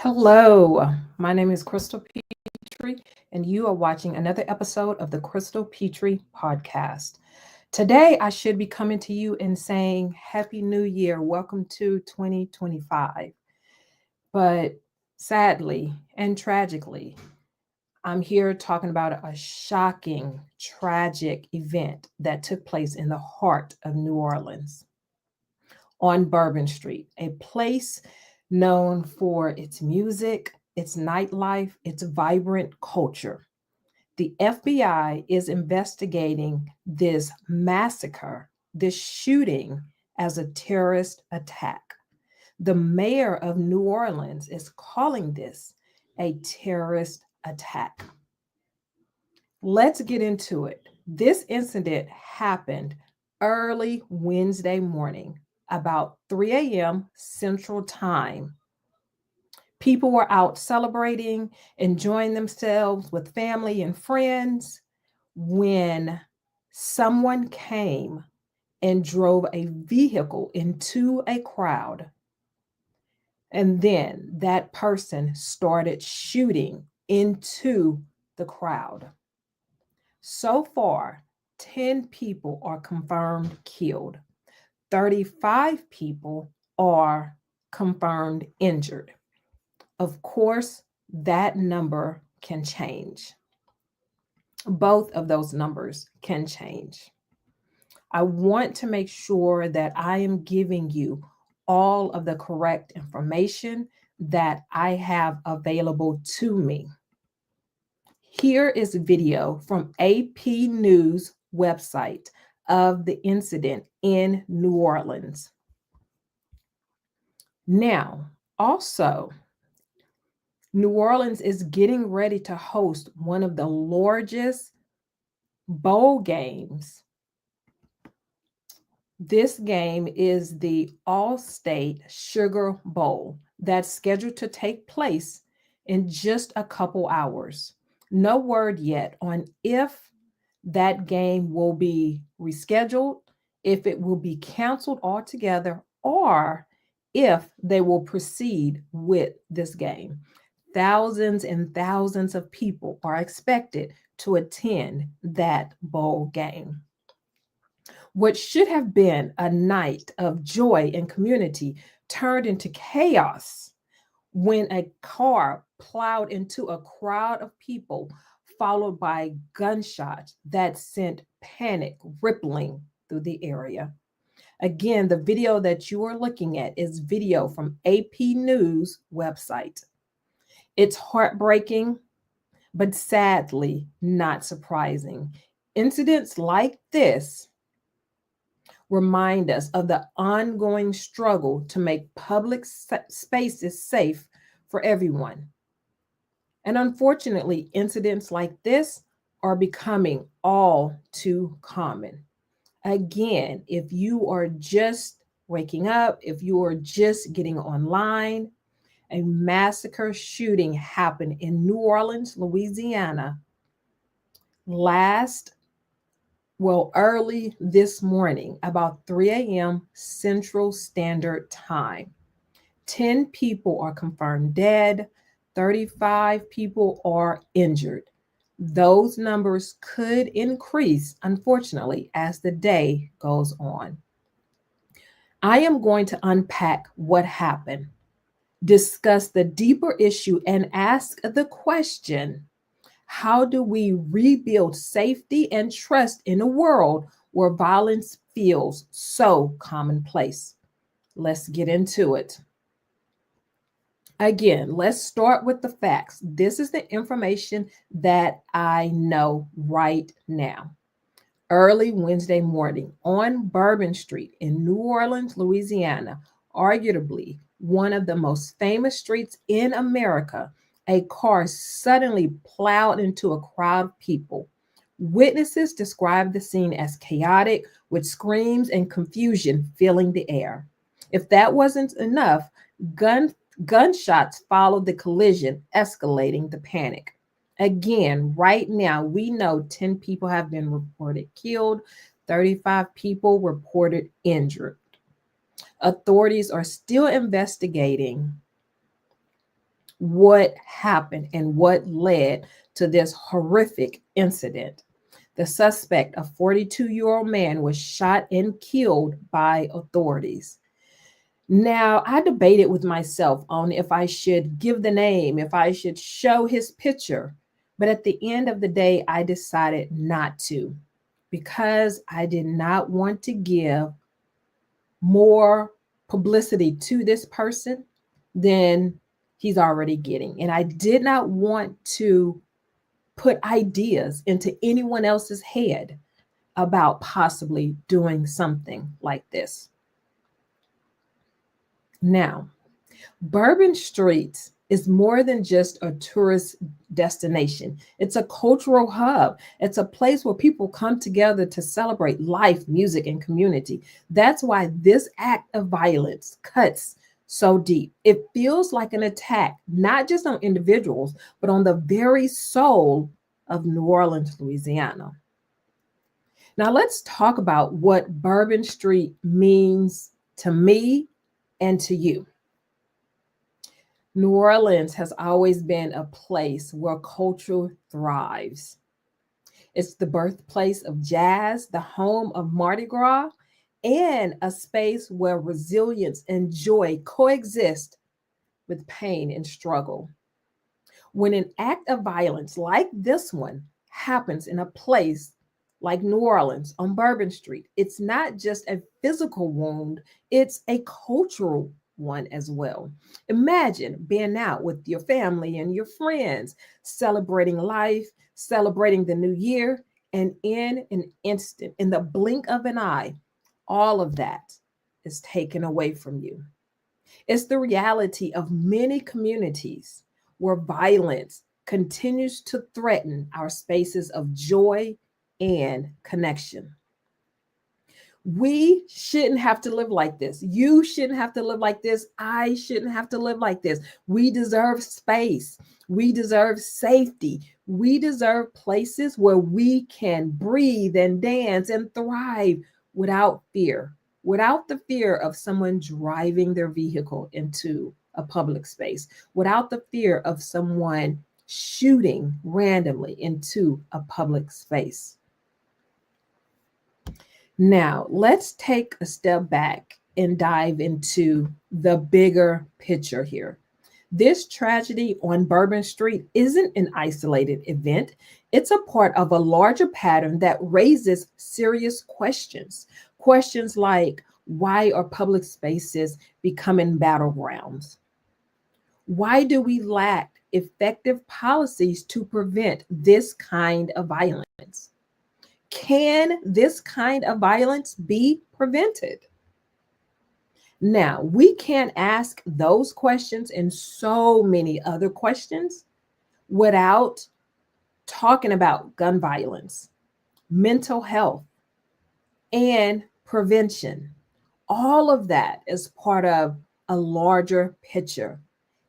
Hello, my name is Crystal Petry, and you are watching another episode of the Crystal Petry Podcast. Today, I should be coming to you and saying Happy New Year, welcome to 2025. But sadly and tragically, I'm here talking about a shocking, tragic event that took place in the heart of New Orleans on Bourbon Street, a place known for its music, its nightlife, its vibrant culture. The FBI is investigating this massacre, this shooting, as a terrorist attack. The mayor of New Orleans is calling this a terrorist attack. Let's get into it. This incident happened early Wednesday morning, about 3 a.m. Central Time. People were out celebrating, enjoying themselves with family and friends when someone came and drove a vehicle into a crowd. And then that person started shooting into the crowd. So far, 10 people are confirmed killed. 35 people are confirmed injured. Of course, that number can change. Both of those numbers can change. I want to make sure that I am giving you all of the correct information that I have available to me. Here is a video from AP News website of the incident in New Orleans. Now, also, New Orleans is getting ready to host one of the largest bowl games. This game is the All-State Sugar Bowl that's scheduled to take place in just a couple hours. No word yet on if that game will be rescheduled, if it will be canceled altogether, or if they will proceed with this game. Thousands and thousands of people are expected to attend that bowl game. What should have been a night of joy and community turned into chaos when a car plowed into a crowd of people, followed by gunshots that sent panic rippling through the area. Again, the video that you are looking at is video from AP News website. It's heartbreaking, but sadly not surprising. Incidents like this remind us of the ongoing struggle to make public spaces safe for everyone. And unfortunately, incidents like this are becoming all too common. Again, if you are just waking up, if you are just getting online, a massacre shooting happened in New Orleans, Louisiana, early this morning, about 3 a.m. Central Standard Time. 10 people are confirmed dead, 35 people are injured. Those numbers could increase, unfortunately, as the day goes on. I am going to unpack what happened, discuss the deeper issue, and ask the question: how do we rebuild safety and trust in a world where violence feels so commonplace? Let's get into it. Again, let's start with the facts. This is the information that I know right now. Early Wednesday morning on Bourbon Street in New Orleans, Louisiana, arguably one of the most famous streets in America, a car suddenly plowed into a crowd of people. Witnesses described the scene as chaotic, with screams and confusion filling the air. If that wasn't enough, gunshots followed the collision, escalating the panic. Again, right now, we know 10 people have been reported killed, 35 people reported injured. Authorities are still investigating what happened and what led to this horrific incident. The suspect, a 42-year-old man, was shot and killed by authorities. Now, I debated with myself on if I should give the name, if I should show his picture, but at the end of the day, I decided not to because I did not want to give more publicity to this person than he's already getting. And I did not want to put ideas into anyone else's head about possibly doing something like this. Now, Bourbon Street is more than just a tourist destination. It's a cultural hub. It's a place where people come together to celebrate life, music, and community. That's why this act of violence cuts so deep. It feels like an attack, not just on individuals, but on the very soul of New Orleans, Louisiana. Now, let's talk about what Bourbon Street means to me and to you. New Orleans has always been a place where culture thrives. It's the birthplace of jazz, the home of Mardi Gras, and a space where resilience and joy coexist with pain and struggle. When an act of violence like this one happens in a place like New Orleans on Bourbon Street, it's not just a physical wound, it's a cultural one as well. Imagine being out with your family and your friends, celebrating life, celebrating the new year, and in an instant, in the blink of an eye, all of that is taken away from you. It's the reality of many communities where violence continues to threaten our spaces of joy and connection. We shouldn't have to live like this. You shouldn't have to live like this. I shouldn't have to live like this. We deserve space. We deserve safety. We deserve places where we can breathe and dance and thrive without fear, without the fear of someone driving their vehicle into a public space, without the fear of someone shooting randomly into a public space. Now, let's take a step back and dive into the bigger picture here. This tragedy on Bourbon Street isn't an isolated event. It's a part of a larger pattern that raises serious questions. Questions like, why are public spaces becoming battlegrounds? Why do we lack effective policies to prevent this kind of violence? Can this kind of violence be prevented? Now, we can ask those questions and so many other questions without talking about gun violence, mental health, and prevention. All of that is part of a larger picture,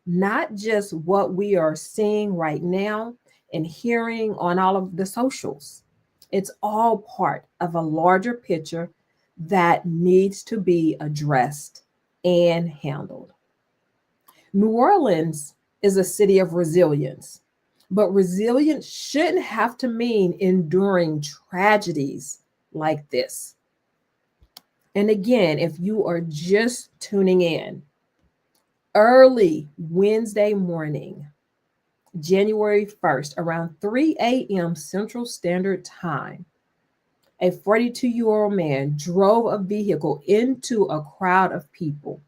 not just what we are seeing right now and hearing on all of the socials. It's all part of a larger picture that needs to be addressed and handled. New Orleans is a city of resilience, but resilience shouldn't have to mean enduring tragedies like this. And again, if you are just tuning in, early Wednesday morning, January 1st, around 3 a.m. Central Standard Time, a 42-year-old man drove a vehicle into a crowd of people.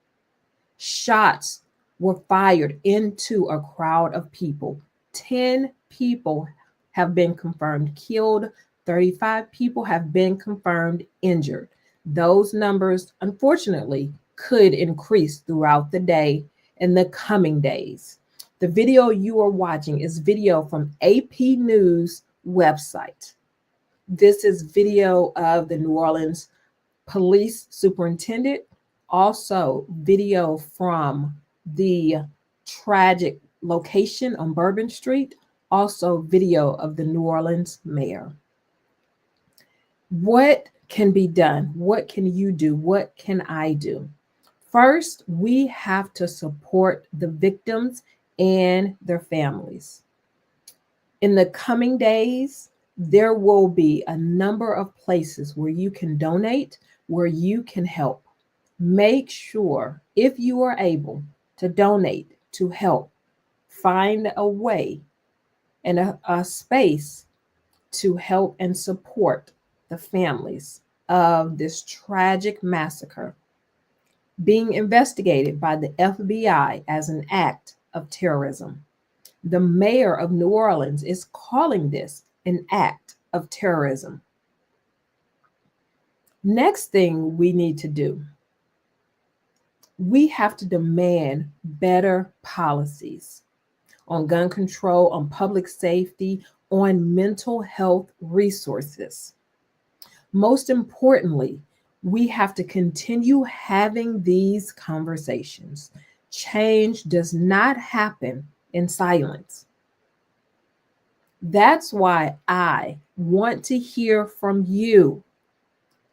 Shots were fired into a crowd of people. 10 people have been confirmed killed. 35 people have been confirmed injured. Those numbers, unfortunately, could increase throughout the day and the coming days. The video you are watching is video from AP News website. This is video of the New Orleans police superintendent, also video from the tragic location on Bourbon Street, also video of the New Orleans mayor. What can be done? What can you do? What can I do? First, we have to support the victims and their families. In the coming days, there will be a number of places where you can donate, where you can help. Make sure, if you are able, to donate to help. Find a way and a space to help and support the families of this tragic massacre being investigated by the FBI as an act of terrorism. The mayor of New Orleans is calling this an act of terrorism. Next thing we need to do, we have to demand better policies on gun control, on public safety, on mental health resources. Most importantly, we have to continue having these conversations. Change does not happen in silence. That's why I want to hear from you.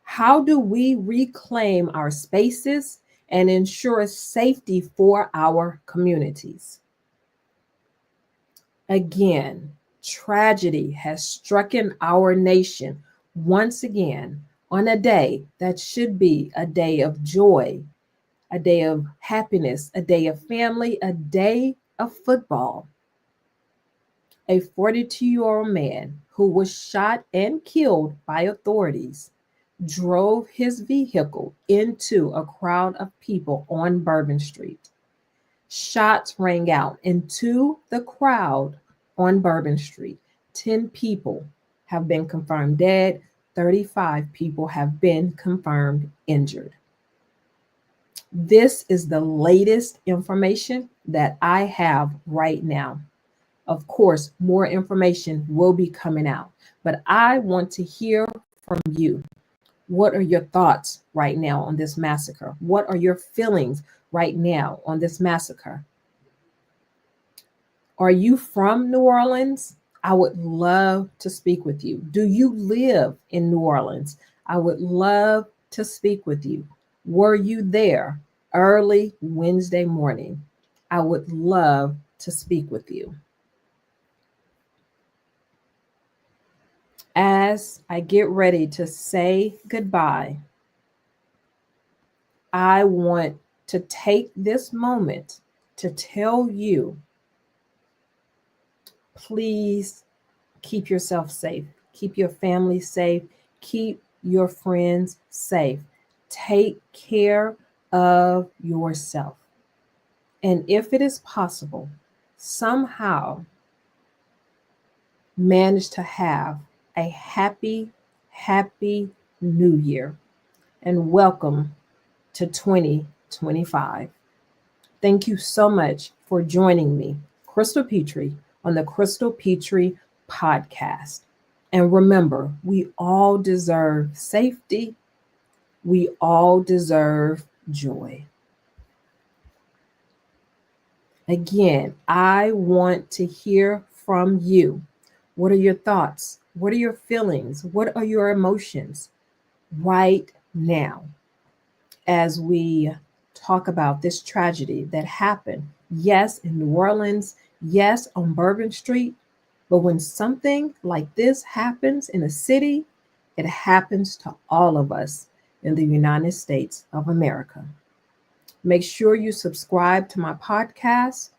How do we reclaim our spaces and ensure safety for our communities? Again, tragedy has stricken our nation once again on a day that should be a day of joy, a day of happiness, a day of family, a day of football. A 42-year-old man who was shot and killed by authorities drove his vehicle into a crowd of people on Bourbon Street. Shots rang out into the crowd on Bourbon Street. 10 people have been confirmed dead. 35 people have been confirmed injured. This is the latest information that I have right now. Of course, more information will be coming out, but I want to hear from you. What are your thoughts right now on this massacre? What are your feelings right now on this massacre? Are you from New Orleans? I would love to speak with you. Do you live in New Orleans? I would love to speak with you. Were you there early Wednesday morning? I would love to speak with you. As I get ready to say goodbye, I want to take this moment to tell you, please keep yourself safe. Keep your family safe. Keep your friends safe. Take care of yourself. And if it is possible, somehow manage to have a happy new year and welcome to 2025. Thank you so much for joining me, Crystal Petry, on the Crystal Petry Podcast. And remember, we all deserve safety. We all deserve joy. Again, I want to hear from you. What are your thoughts? What are your feelings? What are your emotions right now as we talk about this tragedy that happened? Yes, in New Orleans. Yes, on Bourbon Street. But when something like this happens in a city, it happens to all of us in the United States of America. Make sure you subscribe to my podcast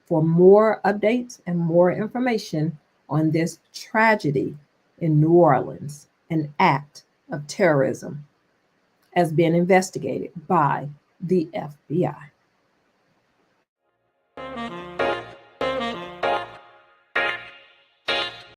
for more updates and more information on this tragedy in New Orleans, an act of terrorism, as being investigated by the FBI.